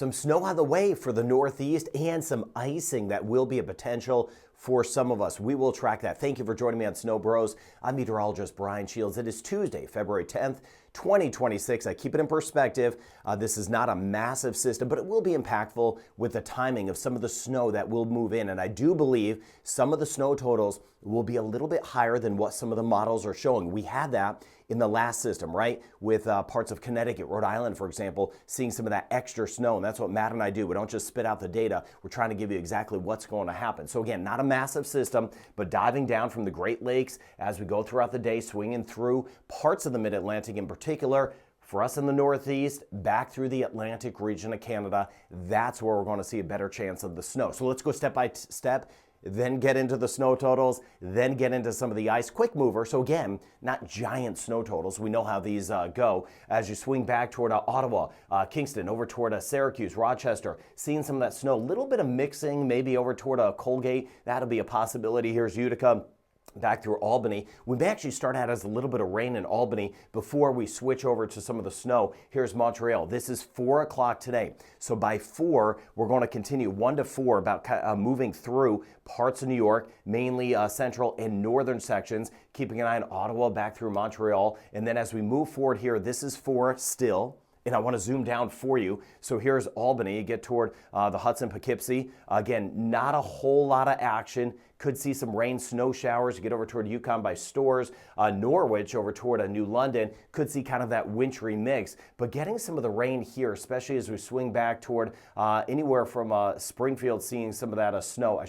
Some snow on the way for the Northeast and some icing that will be a potential for some of us. We will track that. Thank you for joining me on Snow Bros. I'm meteorologist Brian Shields. It is Tuesday, February 10th, 2026. I keep it in perspective. This is not a massive system, but it will be impactful with the timing of some of the snow that will move in. And I do believe some of the snow totals will be a little bit higher than what some of the models are showing. We had that in the last system, right? With parts of Connecticut, Rhode Island, for example, seeing some of that extra snow. And that's what Matt and I do. We don't just spit out the data. We're trying to give you exactly what's going to happen. So again, not a massive system, but diving down from the Great Lakes as we go throughout the day, swinging through parts of the Mid-Atlantic in particular. For us in the Northeast, back through the Atlantic region of Canada, that's where we're going to see a better chance of the snow. So let's go step by step, then get into the snow totals, then get into some of the ice. Quick mover, so again, not giant snow totals. We know how these go. As you swing back toward Ottawa, Kingston, over toward Syracuse, Rochester, seeing some of that snow. A little bit of mixing, maybe over toward Colgate. That'll be a possibility. Here's Utica. Back through Albany. We may actually start out as a little bit of rain in Albany before we switch over to some of the snow. Here's Montreal. This is 4 o'clock today. So by 4, we're going to continue 1 to 4 about moving through parts of New York, mainly central and northern sections, keeping an eye on Ottawa, back through Montreal. And then as we move forward here, this is 4 still. And I want to zoom down for you. So here's Albany. You get toward the Hudson, Poughkeepsie. Again, not a whole lot of action. Could see some rain, snow showers. You get over toward Yukon by Stores. Norwich over toward New London. Could see kind of that wintry mix. But getting some of the rain here, especially as we swing back toward anywhere from Springfield, seeing some of that snow,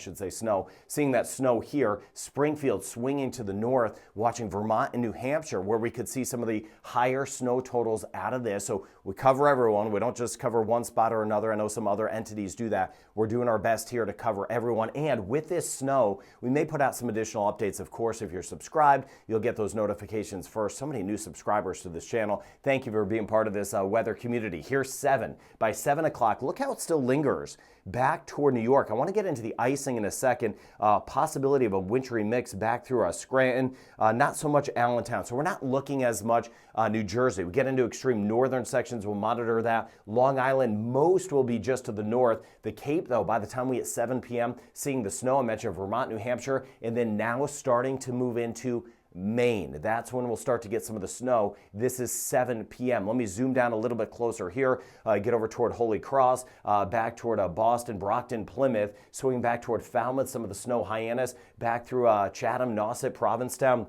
seeing that snow here. Springfield swinging to the north, watching Vermont and New Hampshire, where we could see some of the higher snow totals out of this. So we cover everyone. We don't just cover one spot or another. I know some other entities do that. We're doing our best here to cover everyone. And with this snow, we may put out some additional updates. Of course, if you're subscribed, you'll get those notifications first. So many new subscribers to this channel. Thank you for being part of this weather community. Here's 7. By 7 o'clock, look how it still lingers back toward New York. I want to get into the icing in a second. Possibility of a wintry mix back through Scranton. Not so much Allentown. So we're not looking as much New Jersey. We get into extreme northern sections. We'll monitor that. Long Island, most will be just to the north. The Cape, though, by the time we hit 7 p.m., seeing the snow. I mentioned Vermont, New Hampshire, and then now starting to move into Maine. That's when we'll start to get some of the snow. This is 7 p.m. Let me zoom down a little bit closer here. Get over toward Holy Cross, back toward Boston, Brockton, Plymouth, swinging back toward Falmouth, some of the snow Hyannis, back through Chatham, Nauset, Provincetown.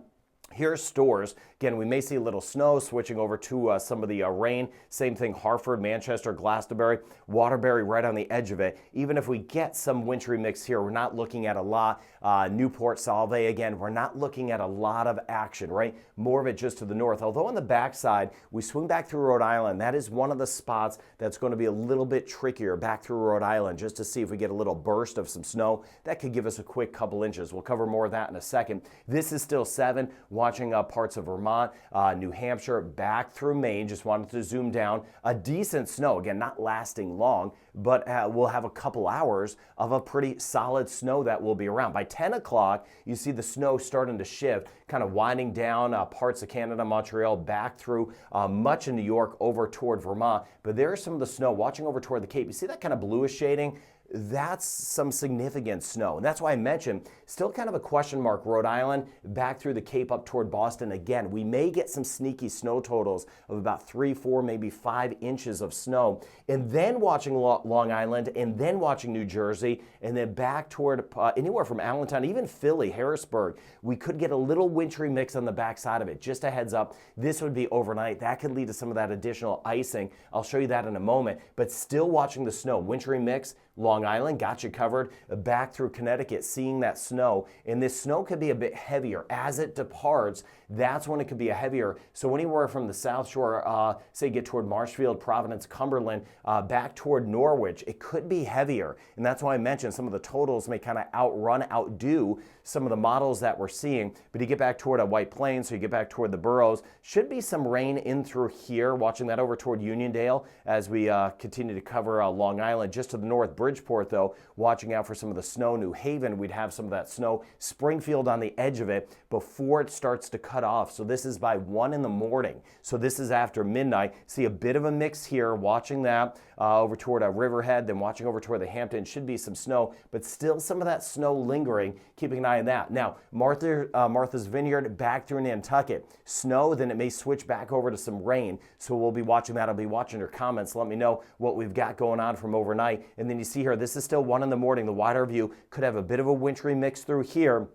Here's Stores. Again, we may see a little snow switching over to some of the rain. Same thing, Hartford, Manchester, Glastonbury, Waterbury right on the edge of it. Even if we get some wintry mix here, we're not looking at a lot. Newport, Salve, again, we're not looking at a lot of action, right? More of it just to the north. Although on the backside, we swing back through Rhode Island. That is one of the spots that's going to be a little bit trickier back through Rhode Island, just to see if we get a little burst of some snow. That could give us a quick couple inches. We'll cover more of that in a second. This is still 7, watching parts of Vermont, New Hampshire, back through Maine. Just wanted to zoom down. A decent snow, again, not lasting long, but we'll have a couple hours of a pretty solid snow that will be around. By 10 o'clock, you see the snow starting to shift, kind of winding down parts of Canada, Montreal, back through much of New York over toward Vermont. But there's some of the snow watching over toward the Cape. You see that kind of bluish shading? That's some significant snow. And that's why I mentioned still kind of a question mark, Rhode Island, back through the Cape up toward Boston. Again, we may get some sneaky snow totals of about 3, 4, maybe 5 inches of snow. And then watching Long Island, and then watching New Jersey, and then back toward anywhere from Allentown, even Philly, Harrisburg. We could get a little wintry mix on the backside of it. Just a heads up, this would be overnight. That could lead to some of that additional icing. I'll show you that in a moment. But still watching the snow, wintry mix. Long Island got you covered. Back through Connecticut, seeing that snow. And this snow could be a bit heavier. As it departs, that's when it could be a heavier. So anywhere from the South Shore, say get toward Marshfield, Providence, Cumberland, back toward Norwich, it could be heavier. And that's why I mentioned some of the totals may kind of outdo some of the models that we're seeing. But you get back toward White Plains, so you get back toward the boroughs. Should be some rain in through here. Watching that over toward Uniondale as we continue to cover Long Island. Just to the north, Bridgeport, though, watching out for some of the snow. New Haven, we'd have some of that snow. Springfield on the edge of it before it starts to cut off. So this is by 1 in the morning. So this is after midnight. See a bit of a mix here, watching that over toward Riverhead, then watching over toward the Hamptons. Should be some snow, but still some of that snow lingering. Keeping an eye on that. Now, Martha's Vineyard back through Nantucket. Snow, then it may switch back over to some rain. So we'll be watching that. I'll be watching your comments. Let me know what we've got going on from overnight. And then you see here, this is still 1 in the morning. The wider view could have a bit of a wintry mix through here.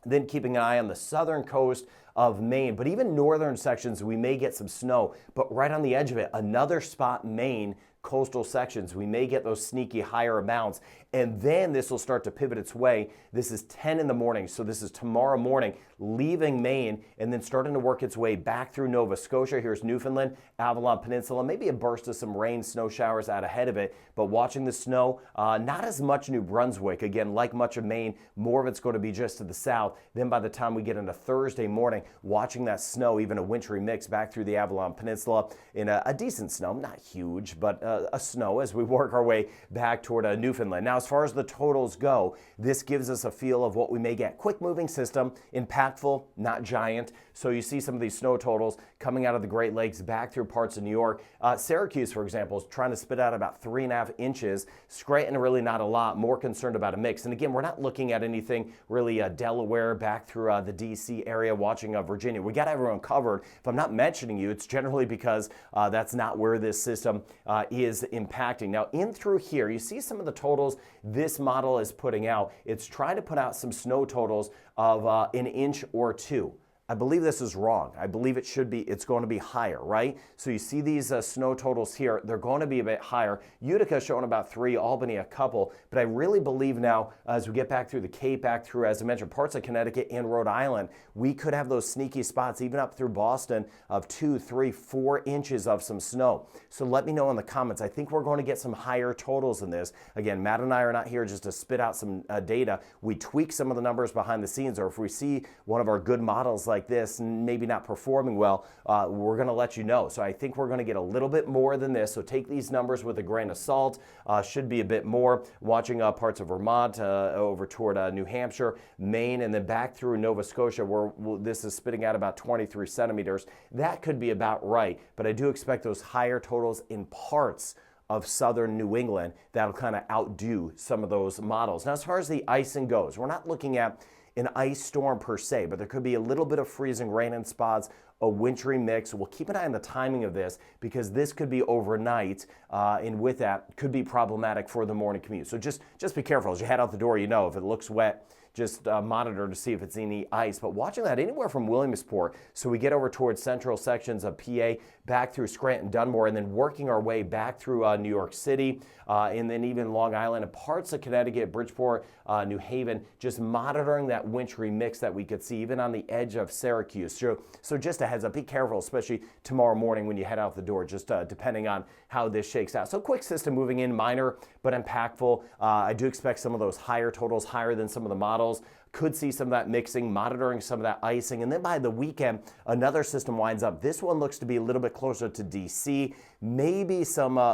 Then keeping an eye on the southern coast of Maine, but even northern sections, we may get some snow. But right on the edge of it, another spot, Maine, coastal sections, we may get those sneaky higher amounts. And then this will start to pivot its way. This is 10 in the morning, so this is tomorrow morning, leaving Maine and then starting to work its way back through Nova Scotia. Here's Newfoundland, Avalon Peninsula, maybe a burst of some rain, snow showers out ahead of it. But watching the snow, not as much New Brunswick. Again, like much of Maine, more of it's going to be just to the south. Then by the time we get into Thursday morning, watching that snow, even a wintry mix back through the Avalon Peninsula in a decent snow, not huge, but a snow as we work our way back toward Newfoundland. Now, as far as the totals go, this gives us a feel of what we may get. Quick moving system, impactful, not giant. So you see some of these snow totals coming out of the Great Lakes back through parts of New York. Syracuse, for example, is trying to spit out about 3.5 inches. Scranton, really not a lot, more concerned about a mix. And again, we're not looking at anything really Delaware back through the DC area, watching Virginia. We got everyone covered. If I'm not mentioning you, it's generally because that's not where this system is impacting. Now, in through here, you see some of the totals this model is putting out. It's trying to put out some snow totals of an inch or two. I believe this is wrong. I believe it's going to be higher, right? So you see these snow totals here, they're going to be a bit higher. Utica showing about 3, Albany a couple, but I really believe now as we get back through the Cape, back through, as I mentioned, parts of Connecticut and Rhode Island, we could have those sneaky spots, even up through Boston, of 2, 3, 4 inches of some snow. So let me know in the comments. I think we're going to get some higher totals in this. Again, Matt and I are not here just to spit out some data. We tweak some of the numbers behind the scenes, or if we see one of our good models like this maybe not performing well, we're going to let you know. So I think we're going to get a little bit more than this. So take these numbers with a grain of salt. Should be a bit more. Watching parts of Vermont, over toward New Hampshire, Maine, and then back through Nova Scotia, where this is spitting out about 23 centimeters. That could be about right, but I do expect those higher totals in parts of southern New England that'll kind of outdo some of those models. Now, as far as the icing goes, we're not looking at an ice storm per se, but there could be a little bit of freezing rain in spots, a wintry mix. We'll keep an eye on the timing of this because this could be overnight, and with that could be problematic for the morning commute. So just be careful as you head out the door. You know, if it looks wet, just monitor to see if it's any ice. But watching that anywhere from Williamsport, so we get over towards central sections of PA, back through Scranton, Dunmore, and then working our way back through New York City, and then even Long Island and parts of Connecticut, Bridgeport, New Haven, just monitoring that wintry mix that we could see even on the edge of Syracuse. So just a heads up, be careful, especially tomorrow morning when you head out the door, just depending on how this shakes out. So quick system moving in, minor but impactful. I do expect some of those higher totals, higher than some of the models. Could see some of that mixing, monitoring some of that icing. And then by the weekend, another system winds up. This one looks to be a little bit closer to DC. Maybe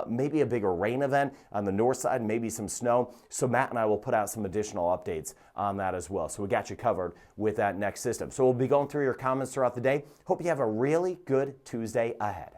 maybe a bigger rain event on the north side, maybe some snow. So Matt and I will put out some additional updates on that as well. So we got you covered with that next system. So we'll be going through your comments throughout the day. Hope you have a really good Tuesday ahead.